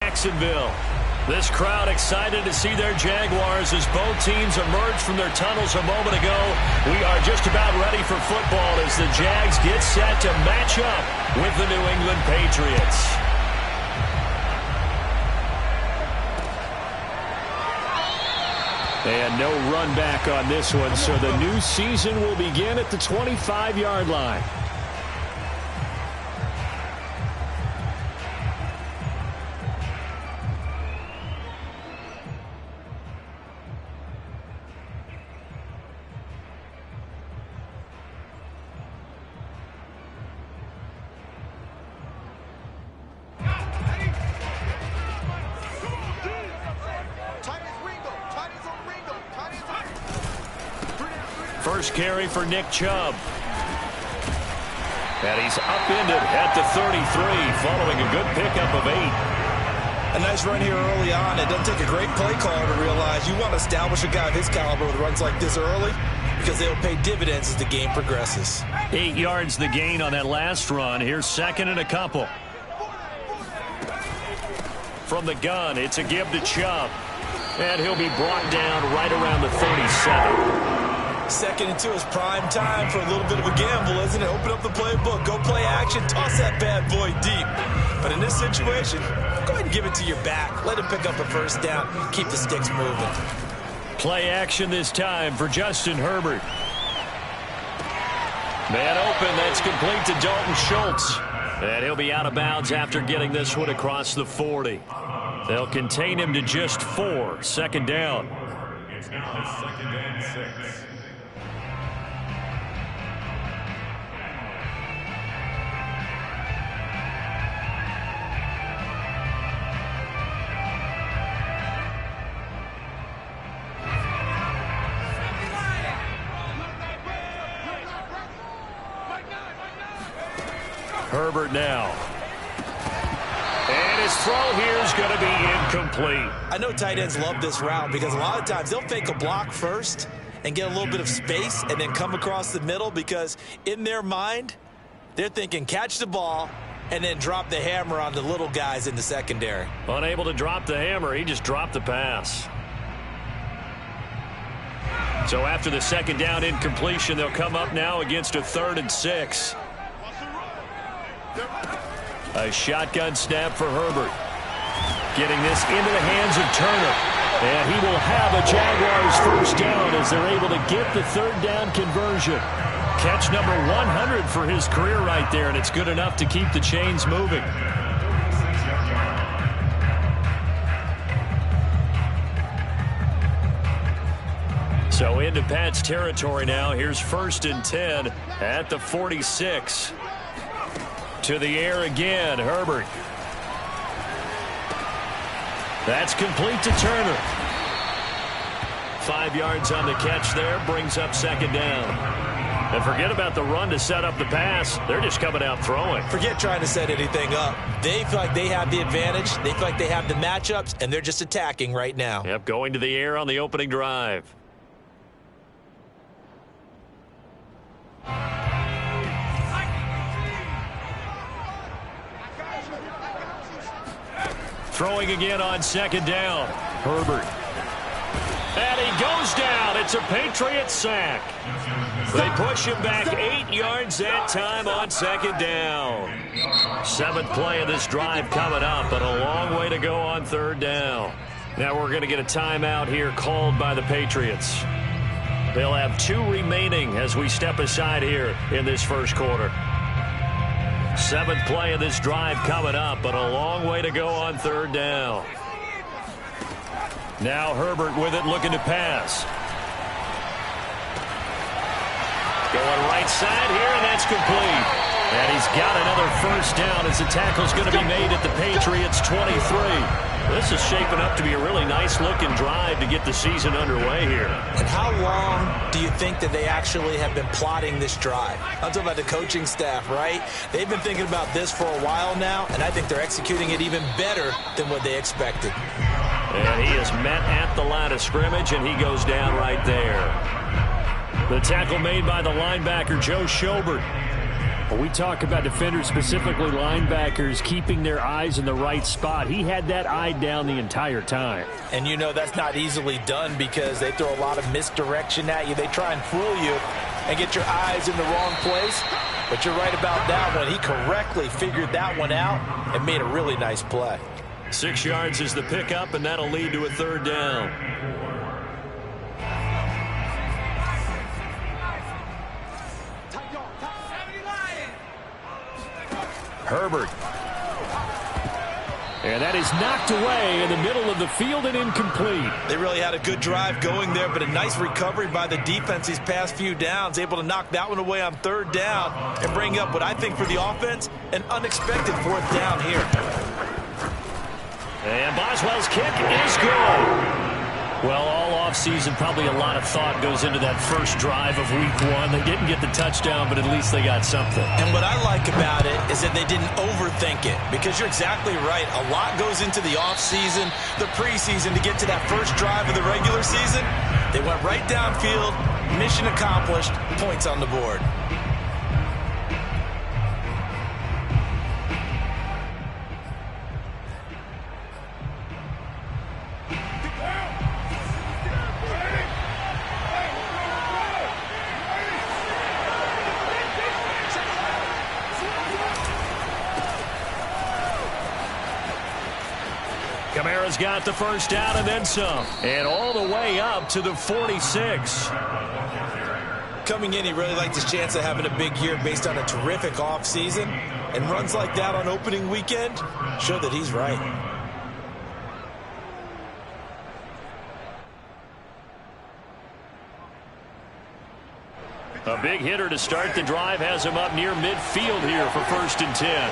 Jacksonville. This crowd excited to see their Jaguars as both teams emerged from their tunnels a moment ago. We are just about ready for football as the Jags get set to match up with the New England Patriots. And no run back on this one, so the new season will begin at the 25-yard line. First carry for Nick Chubb. And he's upended at the 33 following a good pickup of 8. A nice run here early on. It doesn't take a great play caller to realize you want to establish a guy of his caliber with runs like this early because they'll pay dividends as the game progresses. 8 yards the gain on that last run. Here's second and a couple. From the gun, it's a give to Chubb. And he'll be brought down right around the 37. Second and 2 is prime time for a little bit of a gamble, isn't it? Open up the playbook, go play action, toss that bad boy deep. But in this situation, go ahead and give it to your back. Let him pick up a first down, keep the sticks moving. Play action this time for Justin Herbert. Man open, that's complete to Dalton Schultz. And he'll be out of bounds after getting this one across the 40. They'll contain him to just 4. Second down. It's now second and 6. Herbert now. And his throw here is going to be incomplete. I know tight ends love this route because a lot of times they'll fake a block first and get a little bit of space and then come across the middle because in their mind, they're thinking catch the ball and then drop the hammer on the little guys in the secondary. Unable to drop the hammer, he just dropped the pass. So after the second down incompletion, they'll come up now against a 3rd and 6. A shotgun snap for Herbert. Getting this into the hands of Turner. And he will have a Jaguars first down as they're able to get the 3rd down conversion. Catch number 100 for his career right there, and it's good enough to keep the chains moving. So into Pat's territory now. Here's 1st and 10 at the 46. To the air again, Herbert. That's complete to Turner. 5 yards on the catch there, brings up second down. And forget about the run to set up the pass. They're just coming out throwing. Forget trying to set anything up. They feel like they have the advantage. They feel like they have the matchups, and they're just attacking right now. Yep, going to the air on the opening drive. Throwing again on second down. Herbert. And he goes down. It's a Patriot sack. They push him back 8 yards that time on second down. 7th play of this drive coming up, but a long way to go on 3rd down. Now we're going to get a timeout here called by the Patriots. They'll have 2 remaining as we step aside here in this first quarter. 7th play of this drive coming up, but a long way to go on 3rd down. Now Herbert with it, looking to pass. Going right side here, and that's complete. And he's got another first down as the tackle's going to be made at the Patriots' 23. This is shaping up to be a really nice-looking drive to get the season underway here. And how long do you think that they actually have been plotting this drive? I'm talking about the coaching staff, right? They've been thinking about this for a while now, and I think they're executing it even better than what they expected. And he is met at the line of scrimmage, and he goes down right there. The tackle made by the linebacker, Joe Schobert. When we talk about defenders, specifically linebackers, keeping their eyes in the right spot, he had that eye down the entire time. And you know that's not easily done because they throw a lot of misdirection at you. They try and fool you and get your eyes in the wrong place. But you're right about that one. He correctly figured that one out and made a really nice play. 6 yards is the pickup, and that'll lead to a third down. Herbert. And that is knocked away in the middle of the field and incomplete. They really had a good drive going there, but a nice recovery by the defense these past few downs. Able to knock that one away on third down and bring up what I think for the offense, an unexpected fourth down here. And Boswell's kick is good. Well, all offseason, probably a lot of thought goes into that first drive of week 1. They didn't get the touchdown, but at least they got something. And what I like about it is that they didn't overthink it, because you're exactly right. A lot goes into the offseason, the preseason to get to that first drive of the regular season. They went right downfield, mission accomplished, points on the board. Kamara's got the first down and then some. And all the way up to the 46. Coming in, he really liked his chance of having a big year based on a terrific offseason. And runs like that on opening weekend show that he's right. A big hitter to start the drive has him up near midfield here for 1st and 10.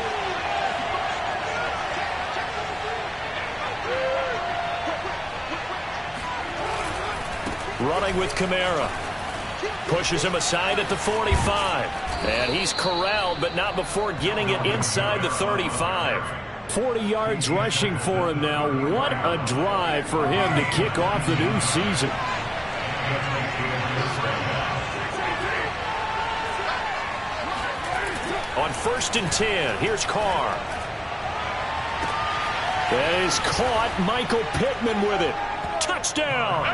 Running with Kamara. Pushes him aside at the 45. And he's corralled, but not before getting it inside the 35. 40 yards rushing for him now. What a drive for him to kick off the new season. On 1st and 10, here's Carr. That is caught. Michael Pittman with it. Touchdown!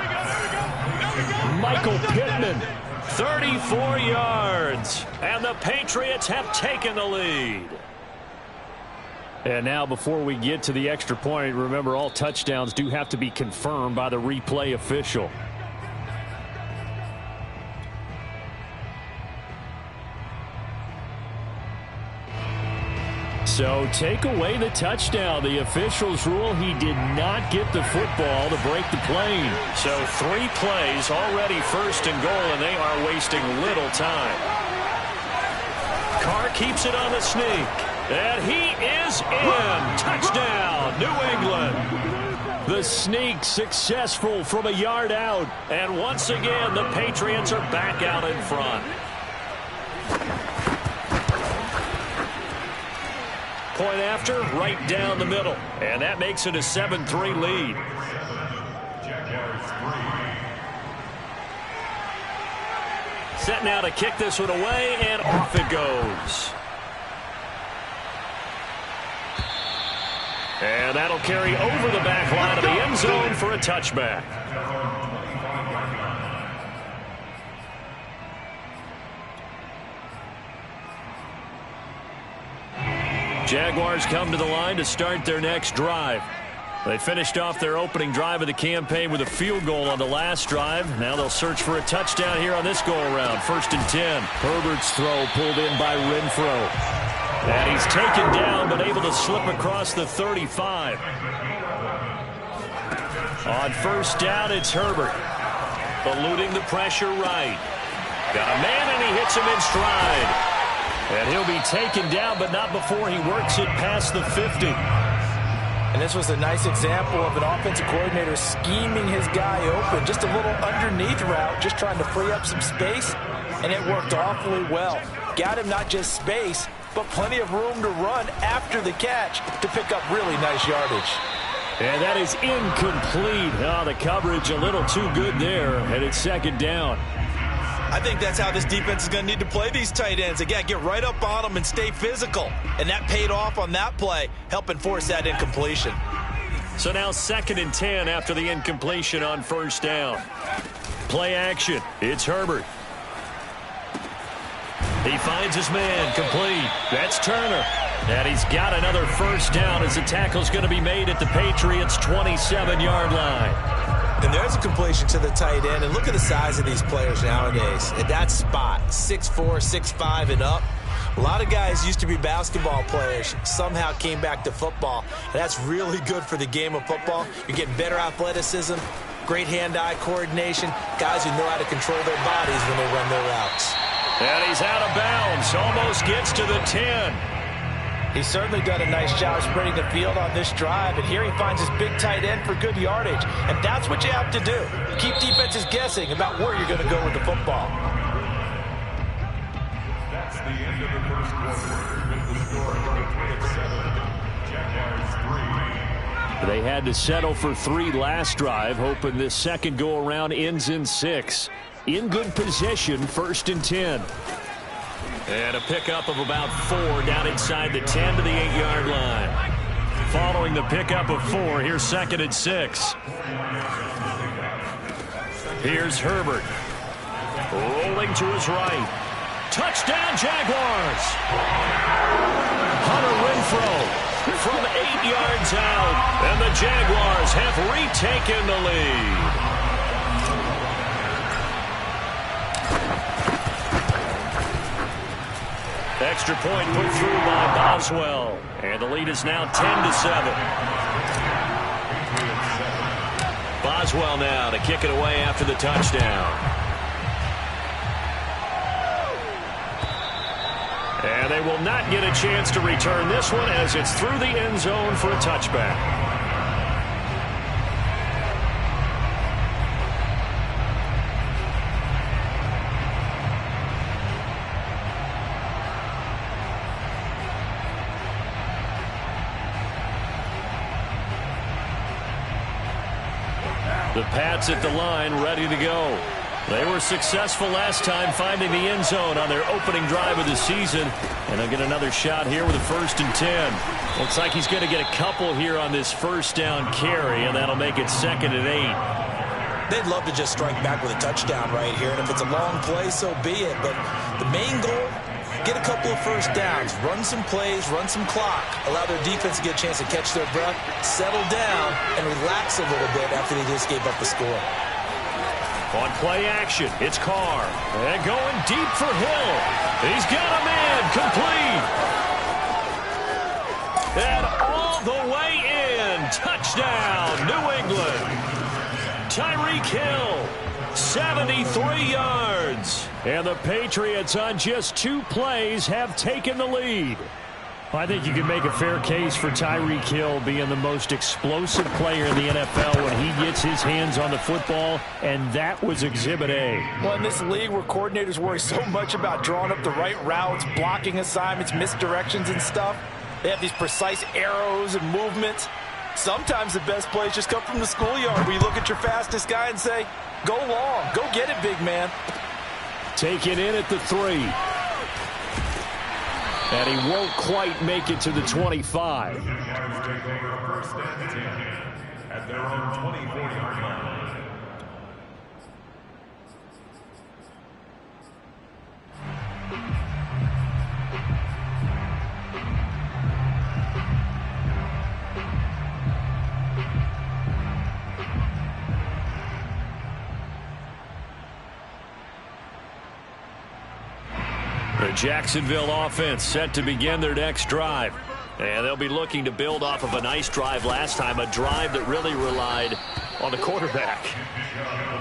Michael Pittman, 34 yards. And the Patriots have taken the lead. And now before we get to the extra point, remember all touchdowns do have to be confirmed by the replay official. So take away the touchdown. The officials rule he did not get the football to break the plane. So 3 plays already 1st and goal, and they are wasting little time. Carr keeps it on the sneak. And he is in. Touchdown, New England. The sneak successful from a yard out. And once again, the Patriots are back out in front. Point after, right down the middle. And that makes it a 7-3 lead. Set now to kick this one away, and off it goes. And that'll carry over the back line of the end zone for a touchback. Jaguars come to the line to start their next drive. They finished off their opening drive of the campaign with a field goal on the last drive. Now they'll search for a touchdown here on this go-around. 1st and 10. Herbert's throw pulled in by Renfro. And he's taken down but able to slip across the 35. On 1st down, it's Herbert. Eluding the pressure right. Got a man and he hits him in stride. And he'll be taken down, but not before he works it past the 50. And this was a nice example of an offensive coordinator scheming his guy open. Just a little underneath route, just trying to free up some space, and it worked awfully well. Got him not just space, but plenty of room to run after the catch to pick up really nice yardage. And that is incomplete. Oh, the coverage a little too good there, and it's 2nd down. I think that's how this defense is going to need to play these tight ends. Again, get right up on them and stay physical. And that paid off on that play, helping force that incompletion. So now 2nd and 10 after the incompletion on 1st down. Play action. It's Herbert. He finds his man complete. That's Turner. And he's got another 1st down as the tackle's going to be made at the Patriots' 27-yard line. And there's a completion to the tight end. And look at the size of these players nowadays. At that spot, 6'4", 6'5", and up. A lot of guys used to be basketball players, somehow came back to football. And that's really good for the game of football. You're getting better athleticism, great hand-eye coordination, guys who know how to control their bodies when they run their routes. And he's out of bounds, almost gets to the 10. He's certainly done a nice job spreading the field on this drive, and here he finds his big tight end for good yardage. And that's what you have to do. Keep defenses guessing about where you're going to go with the football. That's the end of the first quarter with the score Patriots 7, Jaguars 3. They had to settle for 3 last drive, hoping this second go-around ends in 6. In good position, 1st and 10. And a pickup of about 4 down inside the 10 to the 8-yard line. Following the pickup of 4, here's 2nd and 6. Here's Herbert. Rolling to his right. Touchdown, Jaguars! Hunter Renfrow from 8 yards out. And the Jaguars have retaken the lead. Extra point put through by Boswell. And the lead is now 10-7. Boswell now to kick it away after the touchdown. And they will not get a chance to return this one as it's through the end zone for a touchback. The Pats at the line, ready to go. They were successful last time finding the end zone on their opening drive of the season. And they'll get another shot here with a 1st and 10. Looks like he's going to get a couple here on this 1st down carry, and that'll make it 2nd and 8. They'd love to just strike back with a touchdown right here. And if it's a long play, so be it. But the main goal, get a couple of 1st downs, run some plays, run some clock, allow their defense to get a chance to catch their breath, settle down, and relax a little bit after they just gave up the score. On play action, it's Carr. And going deep for Hill. He's got a man complete. And all the way in. Touchdown, New England. Tyreek Hill, 73 yards. And the Patriots on just 2 plays have taken the lead. I think you can make a fair case for Tyreek Hill being the most explosive player in the NFL when he gets his hands on the football, and that was Exhibit A. Well, in this league where coordinators worry so much about drawing up the right routes, blocking assignments, misdirections and stuff, they have these precise arrows and movements. Sometimes the best plays just come from the schoolyard where you look at your fastest guy and say, go long, go get it, big man. Taken in at the 3. And he won't quite make it to the 25. Jaguars take over 1st and 10 at their own 24-yard line. The Jacksonville offense set to begin their next drive. And they'll be looking to build off of a nice drive last time, a drive that really relied on the quarterback.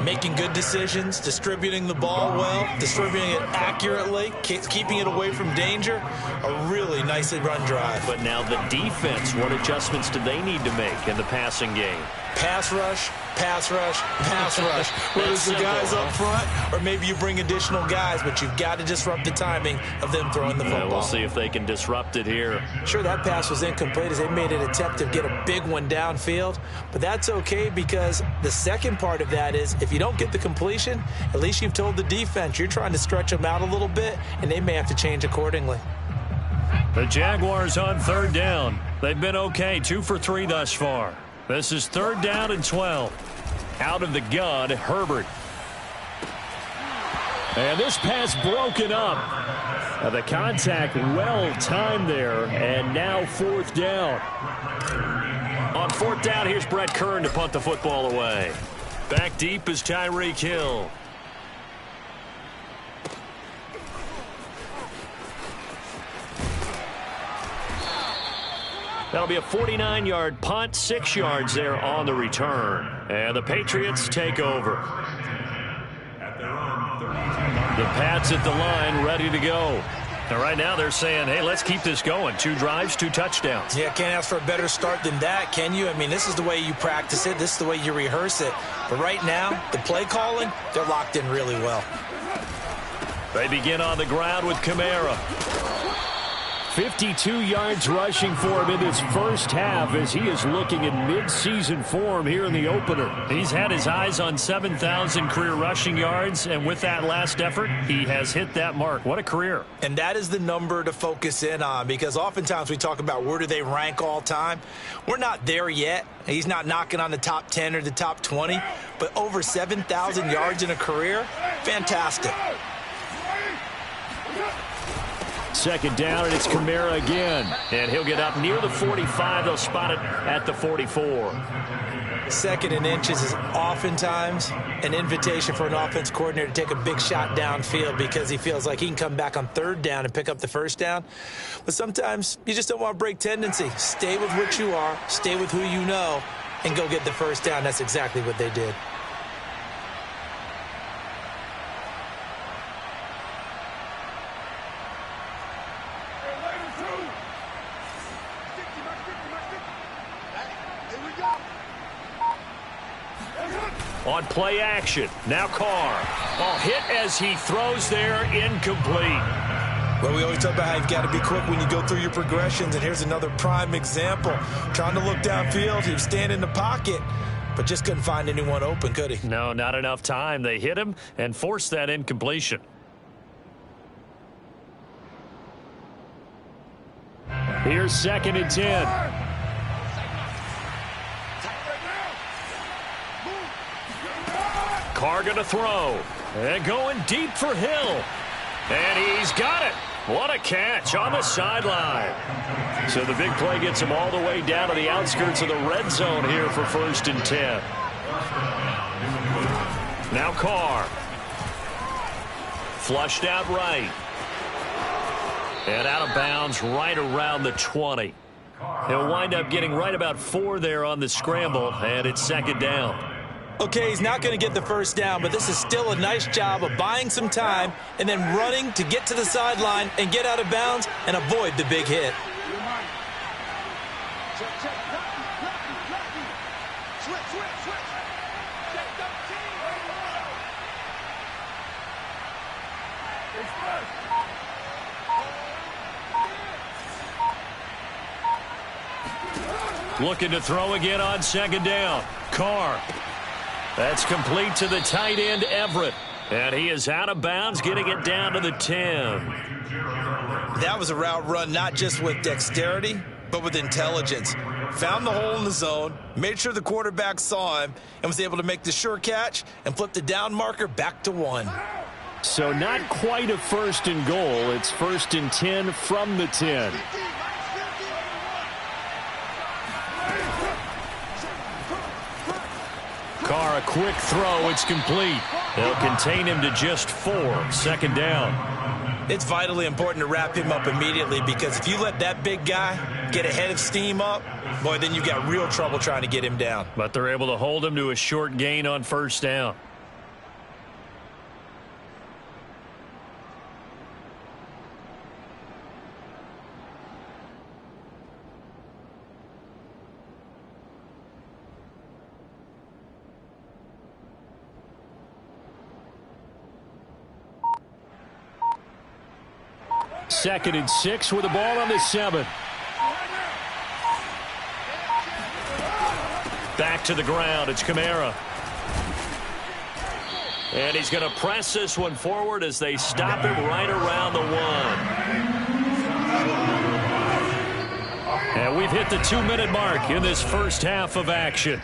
Making good decisions, distributing the ball well, distributing it accurately, keeping it away from danger. A really nicely run drive. But now the defense, what adjustments do they need to make in the passing game? Pass rush, pass rush, pass rush. Whether it's the guys up front or maybe you bring additional guys, but you've got to disrupt the timing of them throwing the football. We'll see if they can disrupt it here. Sure, that pass was incomplete as they made an attempt to get a big one downfield, but that's okay because because the second part of that is if you don't get the completion, at least you've told the defense you're trying to stretch them out a little bit, and they may have to change accordingly. The Jaguars on third down. They've been okay, 2 for 3 thus far. This is 3rd down and 12. Out of the gun, Herbert. And this pass broken up. The contact well timed there, and now 4th down. On 4th down, here's Brett Kern to punt the football away. Back deep is Tyreek Hill. That'll be a 49-yard punt, 6 yards there on the return. And the Patriots take over. The Pats at the line, ready to go. And right now they're saying, hey, let's keep this going. 2 drives, 2 touchdowns. Yeah, can't ask for a better start than that, can you? I mean, this is the way you practice it. This is the way you rehearse it. But right now, the play calling, they're locked in really well. They begin on the ground with Kamara. 52 yards rushing for him in this first half as he is looking in mid-season form here in the opener. He's had his eyes on 7,000 career rushing yards, and with that last effort, he has hit that mark. What a career. And that is the number to focus in on, because oftentimes we talk about where do they rank all time. We're not there yet. He's not knocking on the top 10 or the top 20, but over 7,000 yards in a career, fantastic. 2nd down, and it's Kamara again. And he'll get up near the 45. They'll spot it at the 44. 2nd and inches is oftentimes an invitation for an offense coordinator to take a big shot downfield because he feels like he can come back on 3rd down and pick up the 1st down. But sometimes you just don't want to break tendency. Stay with what you are, stay with who you know, and go get the 1st down. That's exactly what they did. On play action, now Carr. Ball hit as he throws there, incomplete. Well, we always talk about how you've got to be quick when you go through your progressions, and here's another prime example. Trying to look downfield, he was standing in the pocket, but just couldn't find anyone open, could he? No, not enough time. They hit him and forced that incompletion. Here's 2nd and 10. Carr going to throw. And going deep for Hill. And he's got it. What a catch on the sideline. So the big play gets him all the way down to the outskirts of the red zone here for 1st and 10. Now Carr. Flushed out right. And out of bounds right around the 20. He'll wind up getting right about 4 there on the scramble, and it's 2nd down. Okay, he's not going to get the 1st down, but this is still a nice job of buying some time and then running to get to the sideline and get out of bounds and avoid the big hit. Looking to throw again on 2nd down. Carr. That's complete to the tight end, Everett. And he is out of bounds, getting it down to the 10. That was a route run not just with dexterity, but with intelligence. Found the hole in the zone, made sure the quarterback saw him, and was able to make the sure catch and flip the down marker back to 1. So not quite a 1st and goal. It's 1st and 10 from the 10. Carr, a quick throw. It's complete. They'll contain him to just 4. 2nd down. It's vitally important to wrap him up immediately, because if you let that big guy get ahead of steam up, boy, then you've got real trouble trying to get him down. But they're able to hold him to a short gain on 1st down. Second and 6 with the ball on the 7. Back to the ground. It's Kamara. And he's going to press this one forward as they stop him right around the 1. And we've hit the 2-minute mark in this first half of action.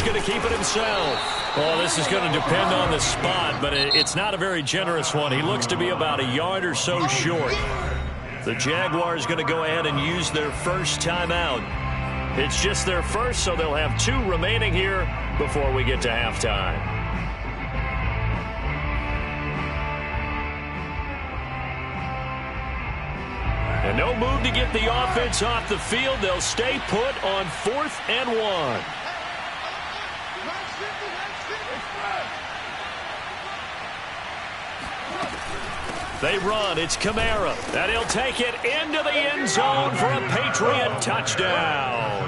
Going to keep it himself. Well, this is going to depend on the spot, but it's not a very generous one. He looks to be about a yard or so short. The Jaguars going to go ahead and use their first timeout. It's just their first, so they'll have 2 remaining here before we get to halftime. And no move to get the offense off the field. They'll stay put on 4th and 1. They run. It's Kamara. And he'll take it into the end zone for a Patriot touchdown.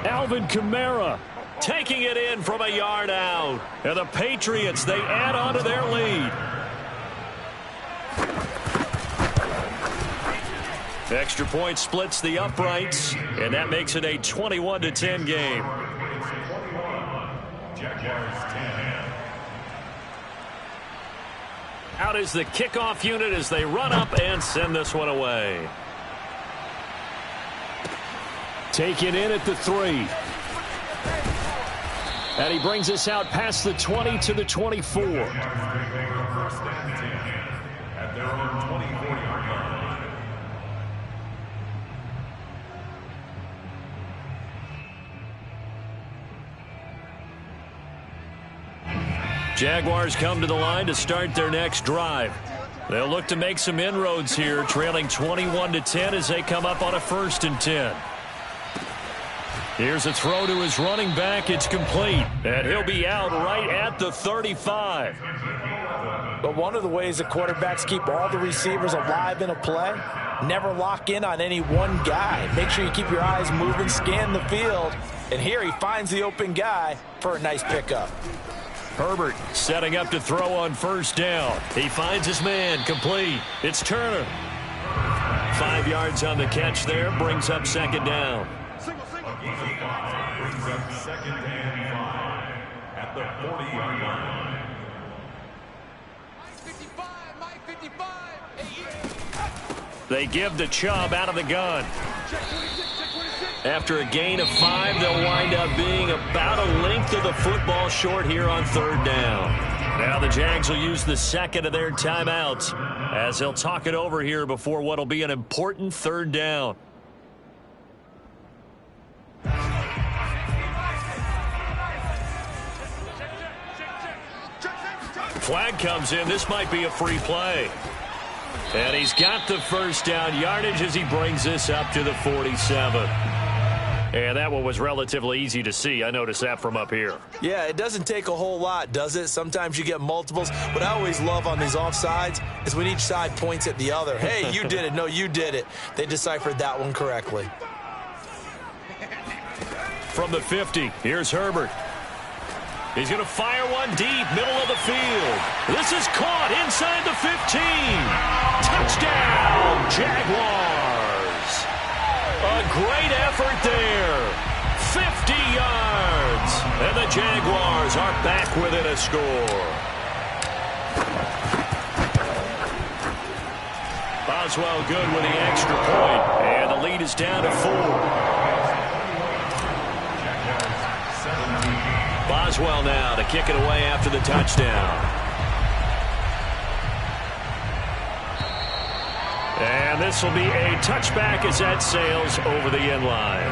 Alvin Kamara taking it in from a yard out. And the Patriots, they add on to their lead. Extra point splits the uprights, and that makes it a 21-10 game. Jaguars 10. Out is the kickoff unit as they run up and send this one away. Taken in at the 3. And he brings us out past the 20 to the 24. First and 10 at their own 24-yard line. Jaguars come to the line to start their next drive. They'll look to make some inroads here, trailing 21-10 as they come up on a 1st and 10. Here's a throw to his running back. It's complete, and he'll be out right at the 35. But one of the ways that quarterbacks keep all the receivers alive in a play, never lock in on any one guy. Make sure you keep your eyes moving, scan the field, and here he finds the open guy for a nice pickup. Herbert setting up to throw on 1st down. He finds his man, complete. It's Turner. 5 yards on the catch there, brings up 2nd down. Brings up 2nd and 5 at the 40-yard line. They give to Chubb out of the gun. After a gain of 5, they'll wind up being about a length of the football short here on 3rd down. Now the Jags will use the 2nd of their timeouts as they'll talk it over here before what will be an important 3rd down. Flag comes in. This might be a free play. And he's got the 1st down yardage as he brings this up to the 47. And that one was relatively easy to see. I noticed that from up here. Yeah, it doesn't take a whole lot, does it? Sometimes you get multiples. What I always love on these offsides is when each side points at the other. Hey, you did it. No, you did it. They deciphered that one correctly. From the 50, here's Herbert. He's going to fire one deep, middle of the field. This is caught inside the 15. Touchdown, Jaguars. A great effort there. 50 yards. And the Jaguars are back within a score. Boswell good with the extra point. And the lead is down to 4. Boswell now to kick it away after the touchdown. And this will be a touchback as that sails over the end line.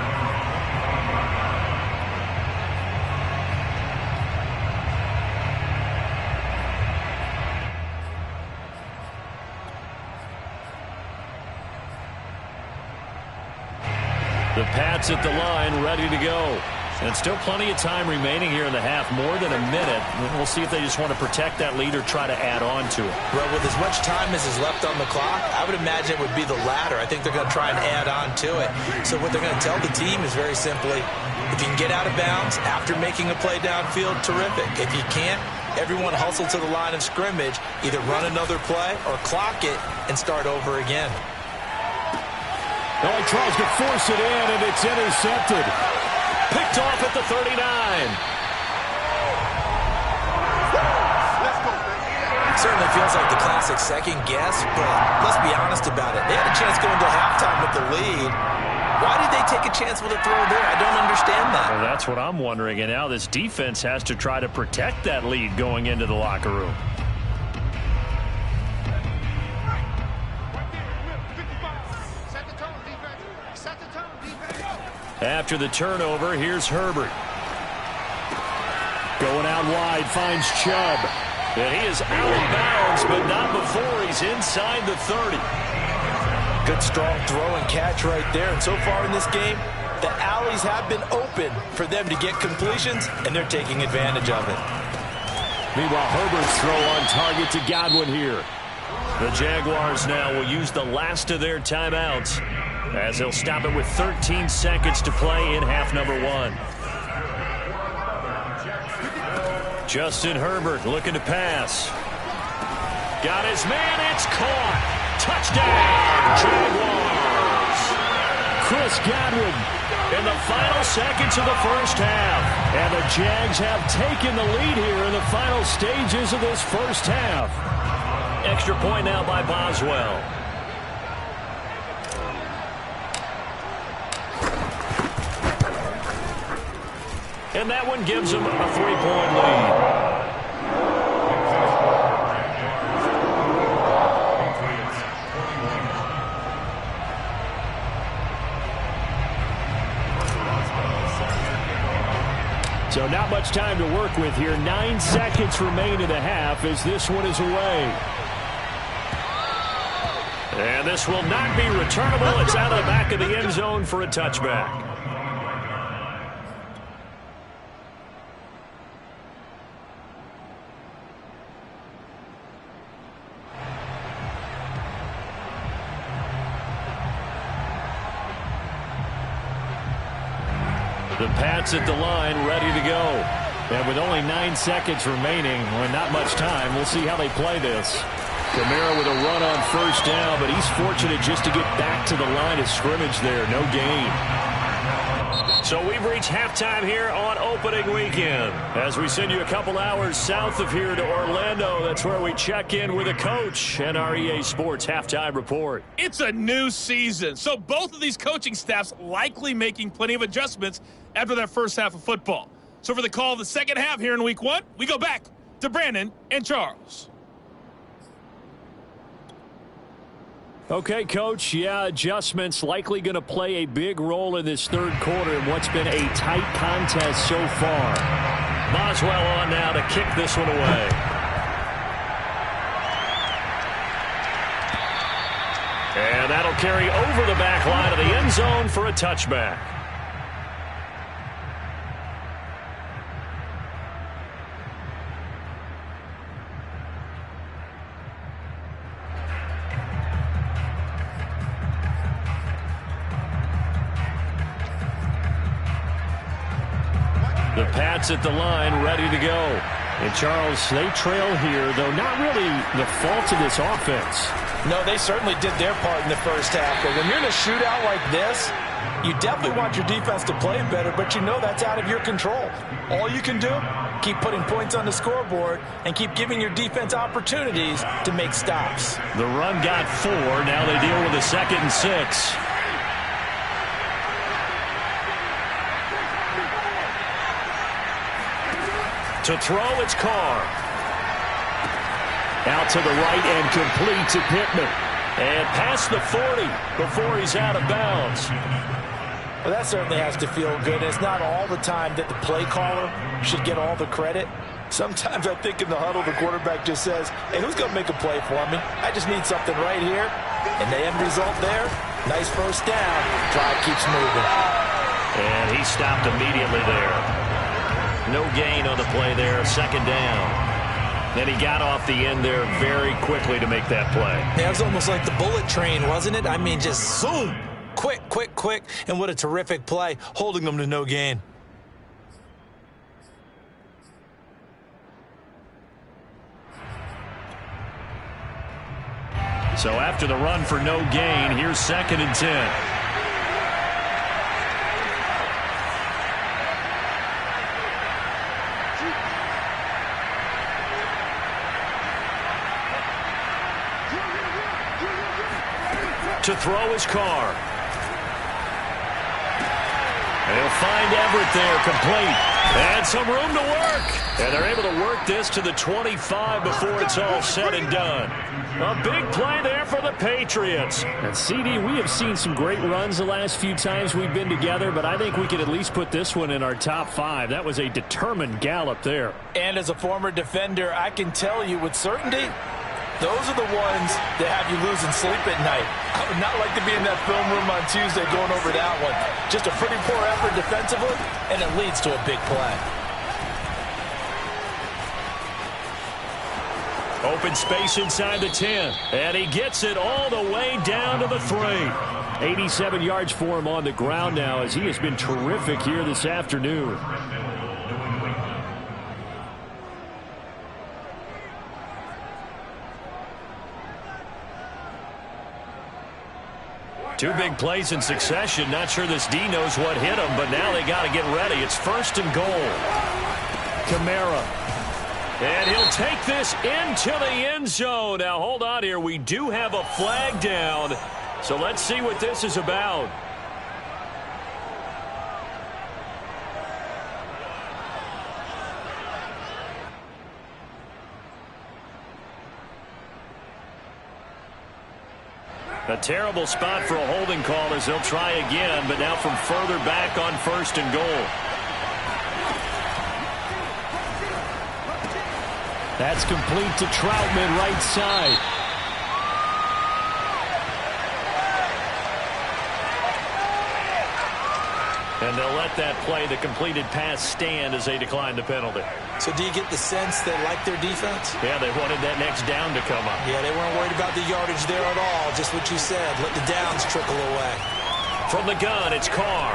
The Pats at the line, ready to go. And still plenty of time remaining here in the half, more than a minute. We'll see if they just want to protect that lead or try to add on to it. Well, with as much time as is left on the clock, I would imagine it would be the latter. I think they're going to try and add on to it. So what they're going to tell the team is very simply, if you can get out of bounds after making a play downfield, terrific. If you can't, everyone hustle to the line of scrimmage, either run another play or clock it and start over again. Oh, he tries to force it in, and it's intercepted. Picked off at the 39. Certainly feels like the classic second guess, but let's be honest about it. They had a chance going to halftime with the lead. Why did they take a chance with a throw there? I don't understand that. Well, that's what I'm wondering. And now this defense has to try to protect that lead going into the locker room. After the turnover, here's Herbert. Going out wide, finds Chubb. And he is out of bounds, but not before he's inside the 30. Good strong throw and catch right there. And so far in this game, the alleys have been open for them to get completions, and they're taking advantage of it. Meanwhile, Herbert's throw on target to Godwin here. The Jaguars now will use the last of their timeouts, as they'll stop it with 13 seconds to play in half number 1. Justin Herbert looking to pass. Got his man, it's caught. Touchdown, Jaguars. Chris Godwin. In the final seconds of the first half. And the Jags have taken the lead here in the final stages of this first half. Extra point now by Boswell. And that one gives them a 3-point lead. So not much time to work with here. 9 seconds remain in the half as this one is away. And this will not be returnable. It's out of the back of the end zone for a touchback. The Pats at the line, ready to go. And with only 9 seconds remaining, well, not much time, we'll see how they play this. Kamara with a run on first down, but he's fortunate just to get back to the line of scrimmage there. No gain. So we've reached halftime here on opening weekend. As we send you a couple hours south of here to Orlando, that's where we check in with a coach and our EA Sports halftime report. It's a new season, so both of these coaching staffs likely making plenty of adjustments after their first half of football. So for the call of the second half here in week 1, we go back to Brandon and Charles. Okay, Coach, yeah, adjustments likely going to play a big role in this third quarter in what's been a tight contest so far. Boswell on now to kick this one away. And that'll carry over the back line of the end zone for a touchback. The Pats at the line, ready to go. And Charles, they trail here, though not really the fault of this offense. No, they certainly did their part in the first half. But when you're in a shootout like this, you definitely want your defense to play better, but you know that's out of your control. All you can do, keep putting points on the scoreboard and keep giving your defense opportunities to make stops. The run got 4. Now they deal with a 2nd and 6. To throw, it's Carr. Out to the right and complete to Pittman. And past the 40 before he's out of bounds. Well, that certainly has to feel good. It's not all the time that the play caller should get all the credit. Sometimes I think in the huddle, the quarterback just says, hey, who's going to make a play for me? I just need something right here. And the end result there, Nice first down. Drive keeps moving. And he stopped immediately there. No gain on the play there. Second down. Then he got off the end there very quickly to make that play. Yeah, it was almost like the bullet train, wasn't it? I mean, just zoom. Quick, quick, quick. And what a terrific play, holding them to no gain. So after the run for no gain, here's 2nd and 10. To throw his car. They'll find Everett there, complete. And some room to work. And they're able to work this to the 25 before it's all said and done. A big play there for the Patriots. And CD, we have seen some great runs the last few times we've been together, but I think we could at least put this one in our top 5. That was a determined gallop there. And as a former defender, I can tell you with certainty, those are the ones that have you losing sleep at night. I would not like to be in that film room on Tuesday going over that one. Just a pretty poor effort defensively, and it leads to a big play. Open space inside the 10. And he gets it all the way down to the 3. 87 yards for him on the ground now as he has been terrific here this afternoon. Two big plays in succession. Not sure this D knows what hit him, but now they got to get ready. It's 1st and goal. Kamara. And he'll take this into the end zone. Now, hold on here. We do have a flag down. So let's see what this is about. A terrible spot for a holding call as they'll try again, but now from further back on 1st and goal. That's complete to Troutman, right side. And they'll let that play, the completed pass, stand as they decline the penalty. So do you get the sense they like their defense? Yeah, they wanted that next down to come up. Yeah, they weren't worried about the yardage there at all. Just what you said. Let the downs trickle away. From the gun, it's Carr.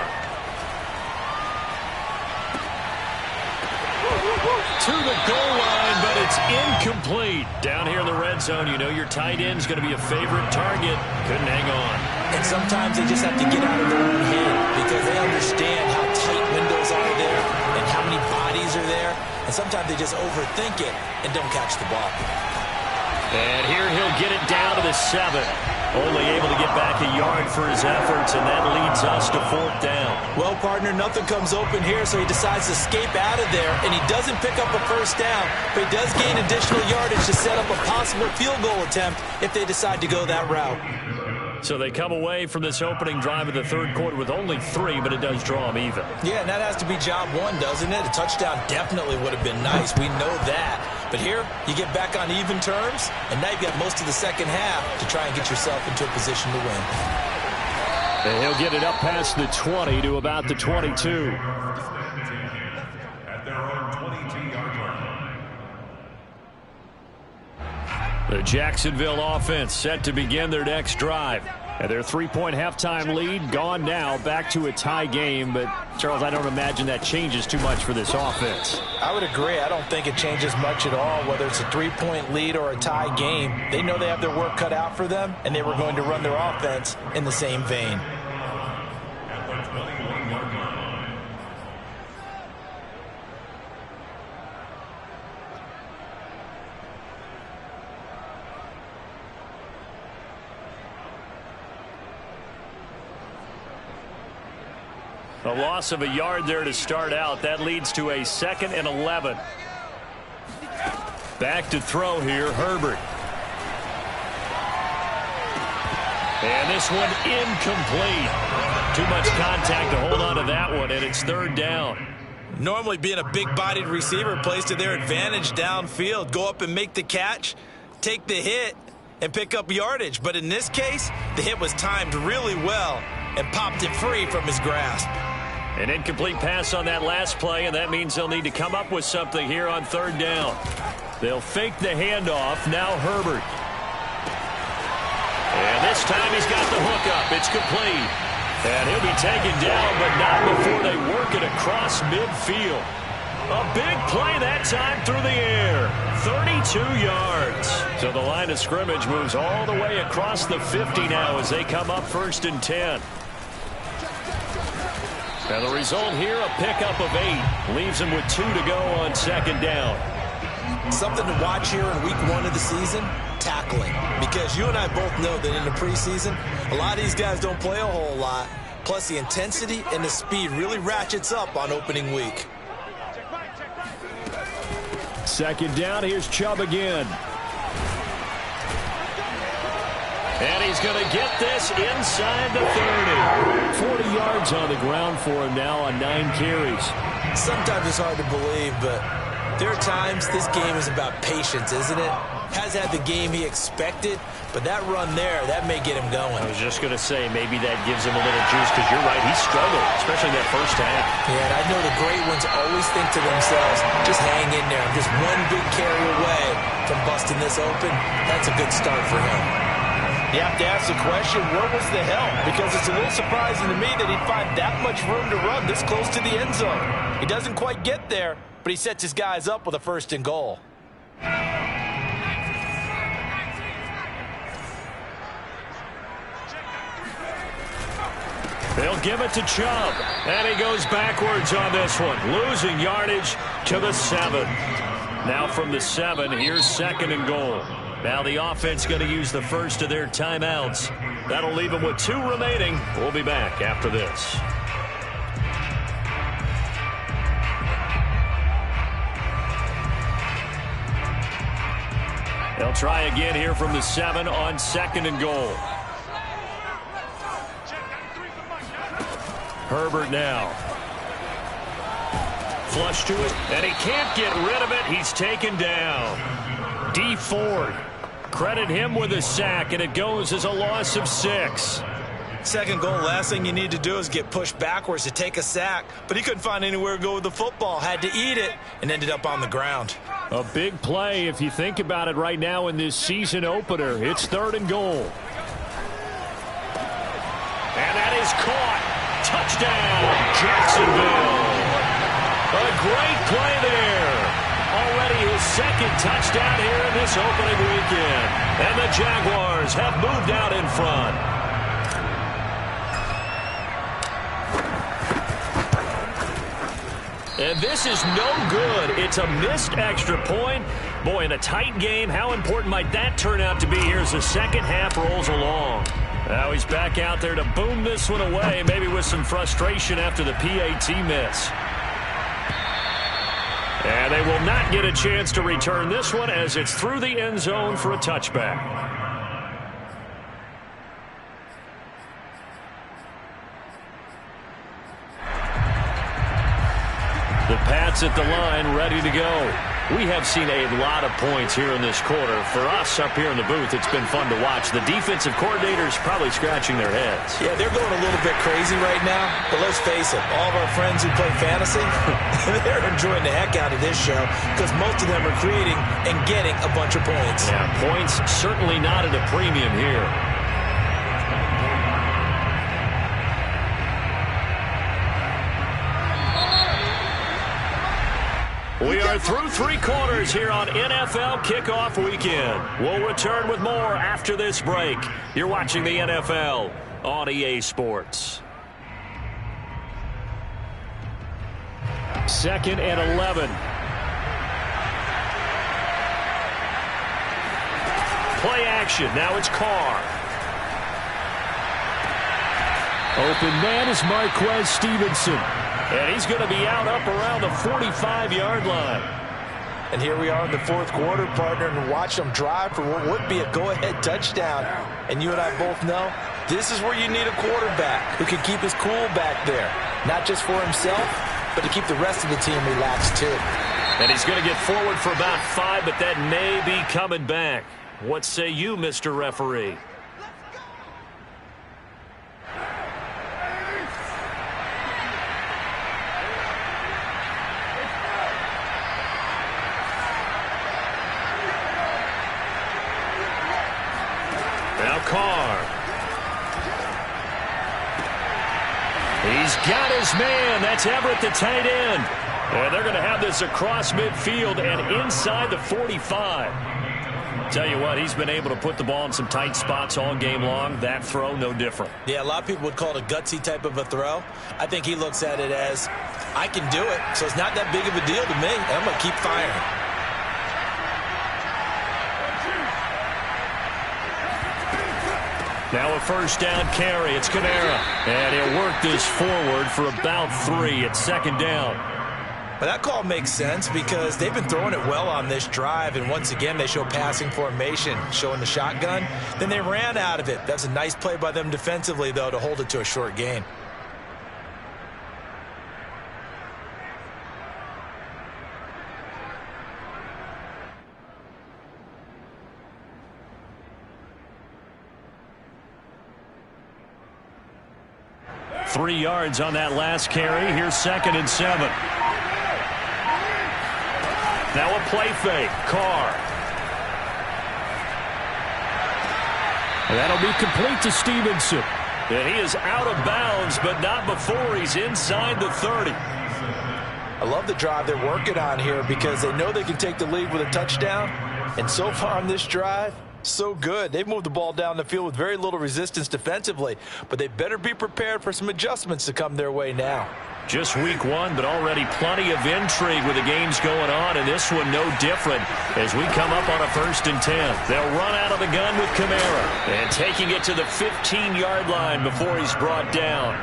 To the goal line, but it's incomplete. Down here in the red zone, you know your tight end's going to be a favorite target. Couldn't hang on. And sometimes they just have to get out of their own head because they understand how tight windows are there and how many bodies are there. And sometimes they just overthink it and don't catch the ball. And here he'll get it down to the 7. Only able to get back a yard for his efforts, and that leads us to 4th down. Well, partner, nothing comes open here, so he decides to escape out of there, and he doesn't pick up a first down, but he does gain additional yardage to set up a possible field goal attempt if they decide to go that route. So they come away from this opening drive of the 3rd quarter with only 3, but it does draw them even. Yeah, and that has to be job 1, doesn't it? A touchdown definitely would have been nice. We know that. But here, you get back on even terms, and now you've got most of the second half to try and get yourself into a position to win. And he'll get it up past the 20 to about the 22. At their own 22-yard line. The Jacksonville offense set to begin their next drive. And their 3-point halftime lead gone now, back to a tie game. But, Charles, I don't imagine that changes too much for this offense. I would agree. I don't think it changes much at all, whether it's a 3-point lead or a tie game. They know they have their work cut out for them, and they were going to run their offense in the same vein. At the 21-yard line. A loss of a yard there to start out. That leads to a 2nd and 11. Back to throw here, Herbert. And this one incomplete. Too much contact to hold on to that one, and it's 3rd down. Normally being a big-bodied receiver plays to their advantage downfield. Go up and make the catch, take the hit, and pick up yardage. But in this case, the hit was timed really well and popped it free from his grasp. An incomplete pass on that last play, and that means they'll need to come up with something here on third down. They'll fake the handoff. Now Herbert. And this time he's got the hook up. It's complete. And he'll be taken down, but not before they work it across midfield. A big play that time through the air. 32 yards. So the line of scrimmage moves all the way across the 50 now as they come up 1st and 10. And the result here, a pickup of 8. Leaves them with 2 to go on 2nd down. Something to watch here in week 1 of the season, tackling. Because you and I both know that in the preseason, a lot of these guys don't play a whole lot. Plus the intensity and the speed really ratchets up on opening week. 2nd down, here's Chubb again. And he's going to get this inside the 30. 40 yards on the ground for him now on 9 carries. Sometimes it's hard to believe, but there are times this game is about patience, isn't it? Has had the game he expected, but that run there, that may get him going. I was just going to say, maybe that gives him a little juice, because you're right, he struggled, especially that first half. Yeah, and I know the great ones always think to themselves, just hang in there. I'm just one big carry away from busting this open. That's a good start for him. You have to ask the question, where was the help? Because it's a little surprising to me that he'd find that much room to run this close to the end zone. He doesn't quite get there, but he sets his guys up with a 1st and goal. They'll give it to Chubb, and he goes backwards on this one, losing yardage to the 7. Now from the 7, here's 2nd and goal. Now the offense going to use the first of their timeouts. That'll leave them with 2 remaining. We'll be back after this. They'll try again here from the 7 on 2nd and goal. Herbert now. Flush to it, and he can't get rid of it. He's taken down. D. Ford. Credit him with a sack, and it goes as a loss of 6. 2nd goal, last thing you need to do is get pushed backwards to take a sack. But he couldn't find anywhere to go with the football. Had to eat it and ended up on the ground. A big play if you think about it right now in this season opener. It's 3rd and goal. And that is caught. Touchdown, Jacksonville. A great play there. Already his 2nd touchdown here in this opening weekend. And the Jaguars have moved out in front. And this is no good. It's a missed extra point. Boy, in a tight game, how important might that turn out to be here as the 2nd half rolls along? Now he's back out there to boom this one away, maybe with some frustration after the PAT miss. And they will not get a chance to return this one as it's through the end zone for a touchback. The Pats at the line, ready to go. We have seen a lot of points here in this quarter. For us up here in the booth, it's been fun to watch. The defensive coordinators probably scratching their heads. Yeah, they're going a little bit crazy right now. But let's face it, all of our friends who play fantasy, they're enjoying the heck out of this show because most of them are creating and getting a bunch of points. Yeah, points certainly not at a premium here. We are through 3 quarters here on NFL Kickoff Weekend. We'll return with more after this break. You're watching the NFL on EA Sports. 2nd and 11. Play action. Now it's Carr. Open man is Marquez Stevenson. And he's going to be out up around the 45-yard line. And here we are in the 4th quarter, partner, and watch them drive for what would be a go-ahead touchdown. And you and I both know this is where you need a quarterback who can keep his cool back there. Not just for himself, but to keep the rest of the team relaxed too. And he's going to get forward for about 5, but that may be coming back. What say you, Mr. Referee? Now Carr. He's got his man. That's Everett, the tight end. And they're going to have this across midfield and inside the 45. Tell you what, he's been able to put the ball in some tight spots all game long. That throw, no different. Yeah, a lot of people would call it a gutsy type of a throw. I think he looks at it as, I can do it, so it's not that big of a deal to me, and I'm going to keep firing. Now a first down carry. It's Kamara. And he'll work this forward for about 3 at second down. But that call makes sense because they've been throwing it well on this drive, and once again they show passing formation, showing the shotgun. Then they ran out of it. That's a nice play by them defensively, though, to hold it to a short gain. Three yards on that last carry. Here's 2nd and 7. Now a play fake. Carr. And that'll be complete to Stevenson. And he is out of bounds, but not before he's inside the 30. I love the drive they're working on here because they know they can take the lead with a touchdown. And so far on this drive, so good. They've moved the ball down the field with very little resistance defensively, but they better be prepared for some adjustments to come their way now. Just week 1, but already plenty of intrigue with the games going on, and this one no different as we come up on a 1st and 10. They'll run out of the gun with Kamara, and taking it to the 15-yard line before he's brought down.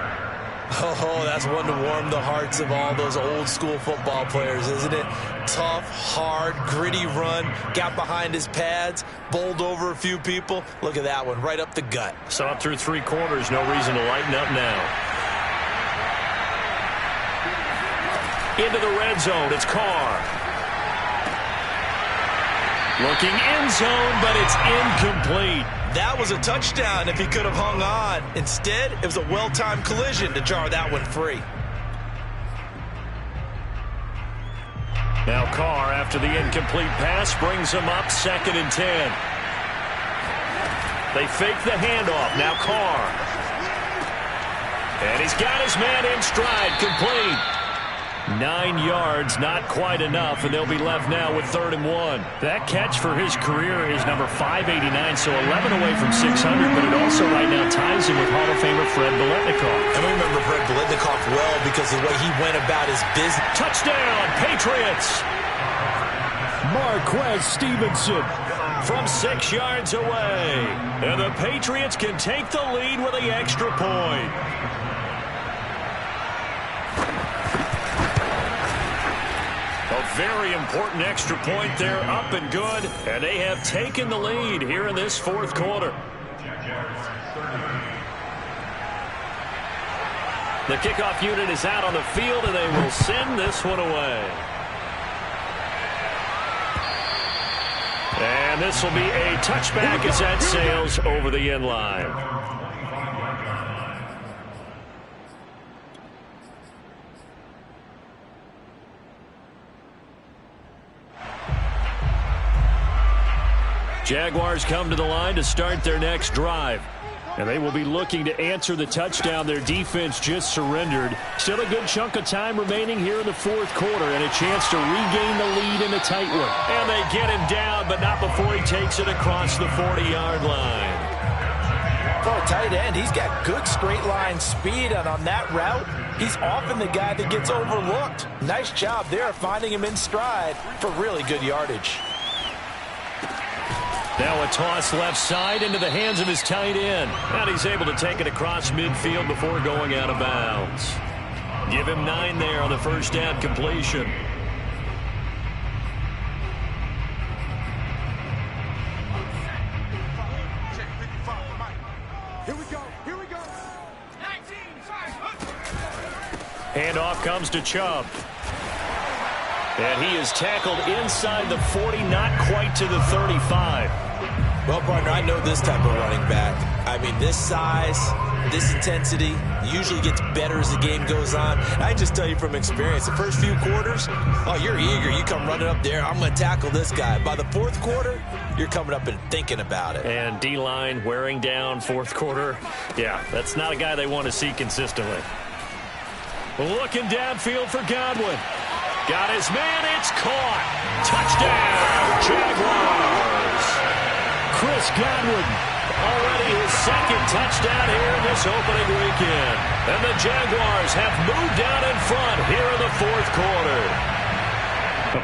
Oh, that's one to warm the hearts of all those old-school football players, isn't it? Tough, hard, gritty run, got behind his pads, bowled over a few people. Look at that one, right up the gut. Saw it through 3 quarters, no reason to lighten up now. Into the red zone, it's Carr. Looking end zone, but it's incomplete. That was a touchdown if he could have hung on. Instead, it was a well-timed collision to jar that one free. Now Carr, after the incomplete pass, brings him up 2nd and 10. They fake the handoff. Now Carr. And he's got his man in stride, complete. 9 yards, not quite enough, and they'll be left now with 3rd and 1. That catch for his career is number 589, so 11 away from 600, but it also right now ties him with Hall of Famer Fred Biletnikoff. And we remember Fred Biletnikoff well because of the way he went about his business. Touchdown, Patriots! Marquez Stevenson from 6 yards away. And the Patriots can take the lead with the extra point. A very important extra point there, up and good. And they have taken the lead here in this 4th quarter. The kickoff unit is out on the field, and they will send this one away. And this will be a touchback as that sails over the end line. Jaguars come to the line to start their next drive. And they will be looking to answer the touchdown their defense just surrendered. Still a good chunk of time remaining here in the 4th quarter and a chance to regain the lead in a tight one. And they get him down, but not before he takes it across the 40-yard line. For a tight end, he's got good straight line speed, and on that route, he's often the guy that gets overlooked. Nice job there finding him in stride for really good yardage. Now a toss left side into the hands of his tight end. And he's able to take it across midfield before going out of bounds. Give him 9 there on the first down completion. Handoff comes to Chubb. And he is tackled inside the 40, not quite to the 35. Well, partner, I know this type of running back. I mean, this size, this intensity usually gets better as the game goes on. I just tell you from experience, the first few quarters, oh, you're eager. You come running up there, I'm going to tackle this guy. By the fourth quarter, you're coming up and thinking about it. And D-line wearing down fourth quarter. Yeah, that's not a guy they want to see consistently. Looking downfield for Godwin. Got his man, it's caught. Touchdown, Jaguars. Chris Godwin, already his second touchdown here in this opening weekend. And the Jaguars have moved out in front here in the fourth quarter.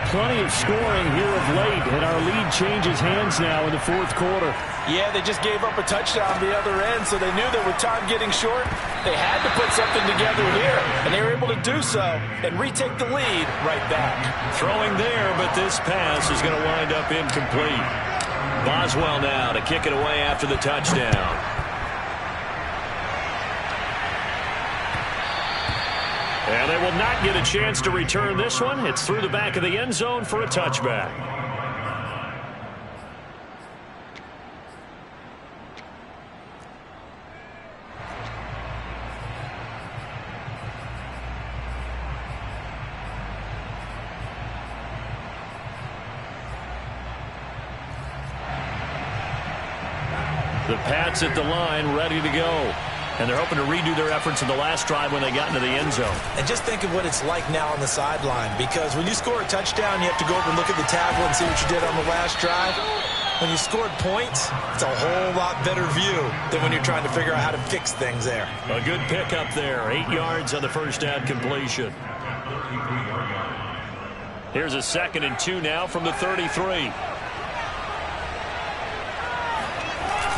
Plenty of scoring here of late, and our lead changes hands now in the fourth quarter. Yeah, they just gave up a touchdown the other end, so they knew that with time getting short, they had to put something together here, and they were able to do so and retake the lead right back. Throwing there, but this pass is going to wind up incomplete. Boswell now to kick it away after the touchdown. And they will not get a chance to return this one. It's through the back of the end zone for a touchback. The Pats at the line, ready to go. And they're hoping to redo their efforts in the last drive when they got into the end zone. And just think of what it's like now on the sideline, because when you score a touchdown, you have to go over and look at the tablet and see what you did on the last drive. When you scored points, it's a whole lot better view than when you're trying to figure out how to fix things there. A good pickup there. 8 yards on the first down completion. Here's a 2nd and 2 now from the 33.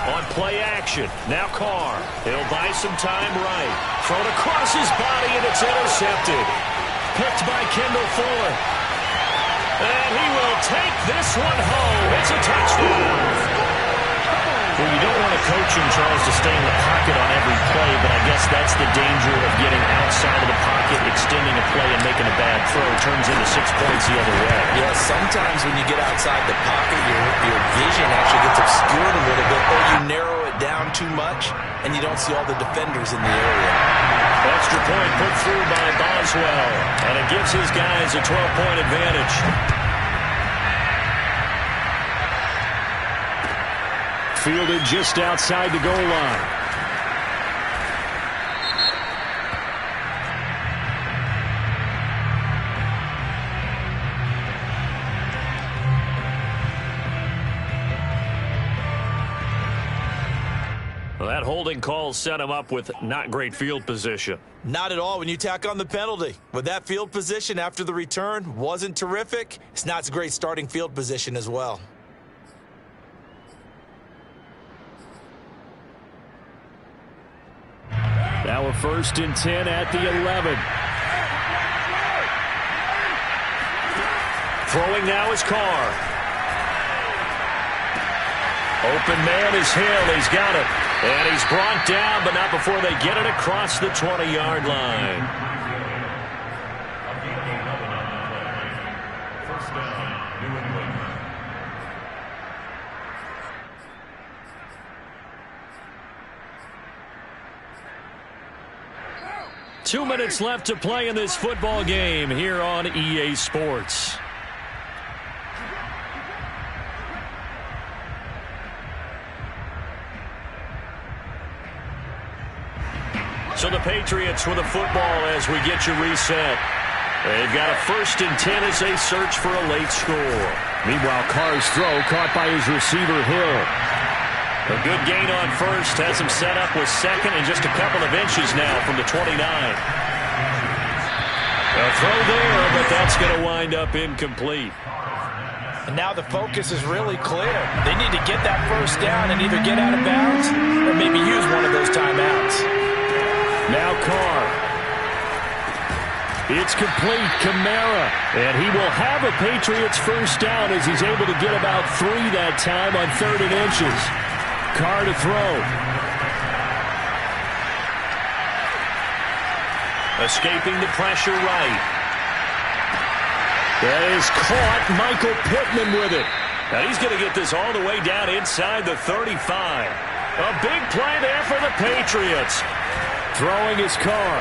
On play action, now Carr. He'll buy some time right. Thrown across his body, and it's intercepted. Picked by Kendall Fuller. And he will take this one home. It's a touchdown. Well, you don't want a coaching, Charles, to stay in the pocket on every play, but I guess that's the danger of getting outside of the pocket, extending a play, and making a bad throw. Turns into 6 points the other way. Yeah, sometimes when you get outside the pocket, your vision actually gets obscured a little bit, or you narrow it down too much, and you don't see all the defenders in the area. Extra point put through by Boswell, and it gives his guys a 12-point advantage. Fielded just outside the goal line. Well, that holding call set him up with not great field position. Not at all when you tack on the penalty. With that field position after the return wasn't terrific, it's not a great starting field position as well. Now a 1st and 10 at the 11. Throwing now is Carr. Open man is Hill. He's got it. And he's brought down, but not before they get it across the 20-yard line. First down, New England. 2 minutes left to play in this football game here on EA Sports. So the Patriots with a football as we get you reset. They've got a 1st and 10 as they search for a late score. Meanwhile, Carr's throw caught by his receiver, Hill. A good gain on 1st, has him set up with 2nd and just a couple of inches now from the 29. A throw there, but that's going to wind up incomplete. And now the focus is really clear. They need to get that 1st down and either get out of bounds or maybe use one of those timeouts. Now Carr. It's complete. Kamara. And he will have a Patriots 1st down as he's able to get about 3 that time on 3rd and inches. Carr to throw. Escaping the pressure right. That is caught. Michael Pittman with it. And he's going to get this all the way down inside the 35. A big play there for the Patriots. Throwing his car.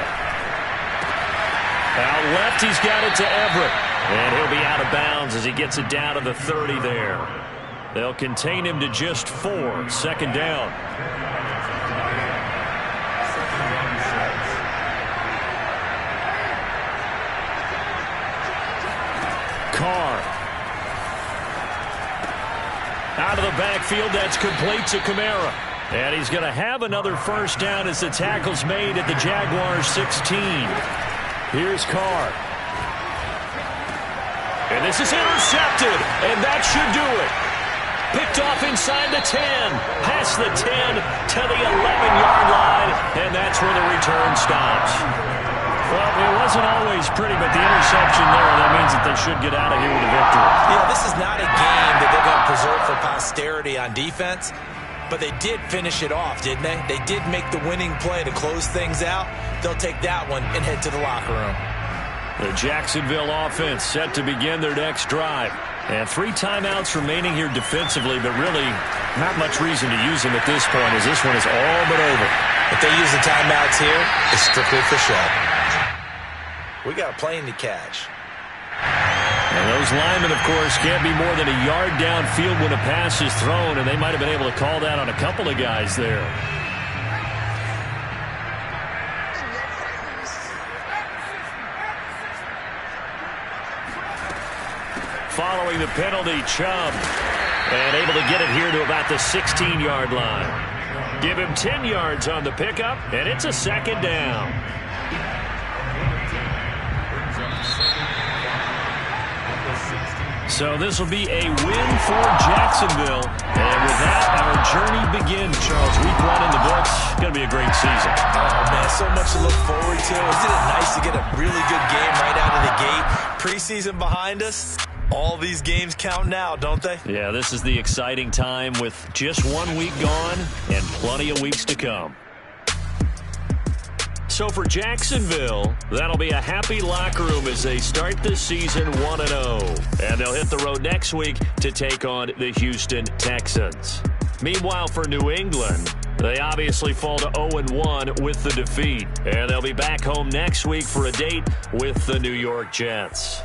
Out left, he's got it to Everett. And he'll be out of bounds as he gets it down to the 30 there. They'll contain him to just 4. Second down. Carr. Out of the backfield, that's complete to Kamara. And he's going to have another first down as the tackle's made at the Jaguars' 16. Here's Carr. And this is intercepted, and that should do it. Picked off inside the 10, past the 10 to the 11-yard line, and that's where the return stops. Well, it wasn't always pretty, but the interception there, that means that they should get out of here with a victory. Yeah, this is not a game that they're going to preserve for posterity on defense, but they did finish it off, didn't they? They did make the winning play to close things out. They'll take that one and head to the locker room. The Jacksonville offense set to begin their next drive. And 3 timeouts remaining here defensively, but really not much reason to use them at this point as this one is all but over. If they use the timeouts here, it's strictly for show. We got a plane to catch. And those linemen, of course, can't be more than a yard downfield when a pass is thrown, and they might have been able to call that on a couple of guys there. Following the penalty, Chubb. And able to get it here to about the 16-yard line. Give him 10 yards on the pickup, and it's a second down. So this will be a win for Jacksonville. And with that, our journey begins, Charles. Week 1 in the books. Going to be a great season. Oh, man, so much to look forward to. Isn't it nice to get a really good game right out of the gate? Preseason behind us. All these games count now, don't they? Yeah, this is the exciting time with just 1 week gone and plenty of weeks to come. So for Jacksonville, that'll be a happy locker room as they start this season 1-0. And they'll hit the road next week to take on the Houston Texans. Meanwhile, for New England, they obviously fall to 0-1 with the defeat. And they'll be back home next week for a date with the New York Jets.